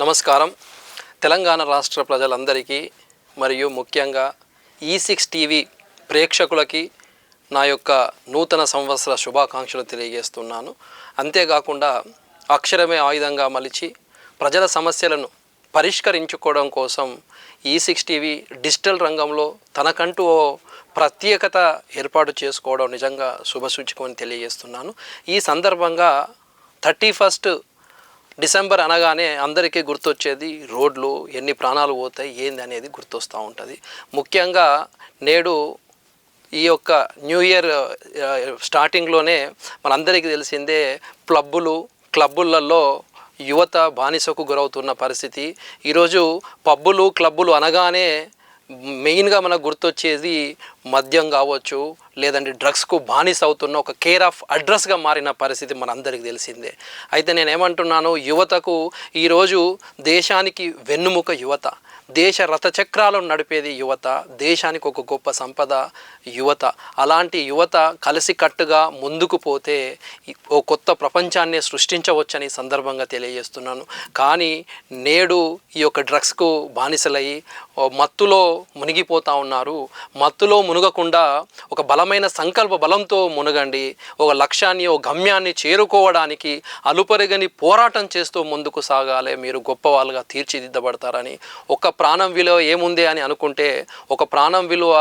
నమస్కారం. తెలంగాణ రాష్ట్ర ప్రజలందరికీ మరియు ముఖ్యంగా E6 టీవీ ప్రేక్షకులకి నా యొక్క నూతన సంవత్సర శుభాకాంక్షలు తెలియజేస్తున్నాను. అంతేకాకుండా అక్షరమే ఆయుధంగా మలిచి ప్రజల సమస్యలను పరిష్కరించుకోవడం కోసం E6 టీవీ డిజిటల్ రంగంలో తనకంటూ ప్రత్యేకత ఏర్పాటు చేసుకోవడం నిజంగా శుభసూచకమని తెలియజేస్తున్నాను. ఈ సందర్భంగా 31 డిసెంబర్ అనగానే అందరికీ గుర్తొచ్చేది రోడ్లు, ఎన్ని ప్రాణాలు పోతాయి ఏంది అనేది గుర్తొస్తూ ఉంటుంది. ముఖ్యంగా నేడు ఈ యొక్క న్యూ ఇయర్ స్టార్టింగ్లోనే మనందరికీ తెలిసిందే క్లబ్బులలో యువత బానిసకు గురవుతున్న పరిస్థితి. ఈరోజు క్లబ్బులు అనగానే మెయిన్గా మనకు గుర్తొచ్చేది మద్యం కావచ్చు, లేదంటే డ్రగ్స్కు బానిస అవుతున్న ఒక కేర్ ఆఫ్ అడ్రస్గా మారిన పరిస్థితి మనందరికీ తెలిసిందే. అయితే నేనేమంటున్నాను, యువతకు ఈరోజు దేశానికి వెన్నుముక యువత, దేశ రథచక్రాలను నడిపేది యువత, దేశానికి ఒక గొప్ప సంపద యువత. అలాంటి యువత కలిసికట్టుగా ముందుకు పోతే ఓ కొత్త ప్రపంచాన్ని సృష్టించవచ్చని సందర్భంగా తెలియజేస్తున్నాను. కానీ నేడు ఈ యొక్క డ్రగ్స్కు బానిసలయ్యి మత్తులో మునిగిపోతూ ఉన్నారు. మత్తులో మునగకుండా ఒక బలమైన సంకల్ప బలంతో మునగండి. ఒక లక్ష్యాన్ని, ఒక గమ్యాన్ని చేరుకోవడానికి అలుపరిగని పోరాటం చేస్తూ ముందుకు సాగాలి. మీరు గొప్పవాళ్ళుగా తీర్చిదిద్దబడతారని. ఒక ప్రాణం విలువ ఏముంది అని అనుకుంటే, ఒక ప్రాణం విలువ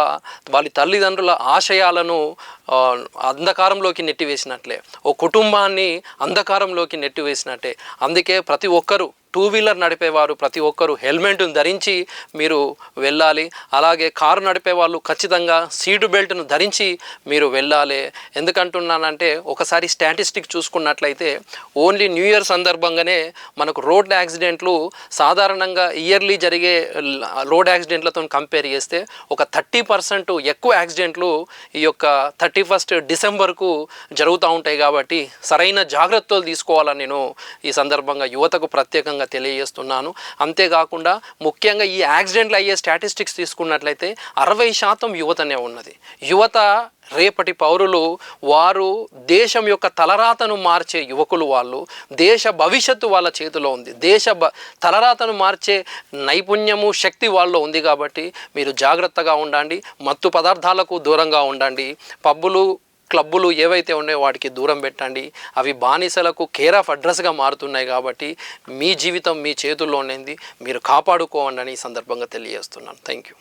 వాళ్ళ తల్లిదండ్రుల ఆశయాలను అంధకారంలోకి నెట్టివేసినట్లే, ఓ కుటుంబాన్ని అంధకారంలోకి నెట్టివేసినట్టే. అందుకే ప్రతి ఒక్కరూ టూ వీలర్ నడిపేవారు ప్రతి ఒక్కరూ హెల్మెట్ను ధరించి మీరు వెళ్ళాలి. అలాగే కారు నడిపే వాళ్ళు ఖచ్చితంగా సీటు బెల్ట్ను ధరించి మీరు వెళ్ళాలి. ఎందుకంటున్నానంటే, ఒకసారి స్టాటిస్టిక్ చూసుకున్నట్లయితే ఓన్లీ న్యూ ఇయర్ సందర్భంగానే మనకు రోడ్ యాక్సిడెంట్లు సాధారణంగా ఇయర్లీ జరిగే రోడ్ యాక్సిడెంట్లతో కంపేర్ చేస్తే ఒక 30% ఎక్కువ యాక్సిడెంట్లు ఈ యొక్క 31 డిసెంబర్కు జరుగుతూ ఉంటాయి. కాబట్టి సరైన జాగ్రత్తలు తీసుకోవాలని నేను ఈ సందర్భంగా యువతకు ప్రత్యేకంగా తెలియజేస్తున్నాను. అంతేకాకుండా ముఖ్యంగా ఈ యాక్సిడెంట్లు అయ్యే స్టాటిస్టిక్స్ తీసుకున్నట్లయితే 60% యువతనే ఉన్నది. యువత రేపటి పౌరులు. వారు దేశం యొక్క తలరాతను మార్చే యువకులు. వాళ్ళు దేశ భవిష్యత్తు వాళ్ళ చేతిలో ఉంది. తలరాతను మార్చే నైపుణ్యము, శక్తి వాళ్ళలో ఉంది. కాబట్టి మీరు జాగ్రత్తగా ఉండండి. మత్తు పదార్థాలకు దూరంగా ఉండండి. క్లబ్బులు ఏవైతే ఉన్నాయో వాటికి దూరం పెట్టండి. అవి బానిసలకు కేర్ ఆఫ్ అడ్రస్గా మారుతున్నాయి. కాబట్టి మీ జీవితం మీ చేతుల్లో ఉండేది మీరు కాపాడుకోండి అని ఈ సందర్భంగా తెలియజేస్తున్నాను. Thank you.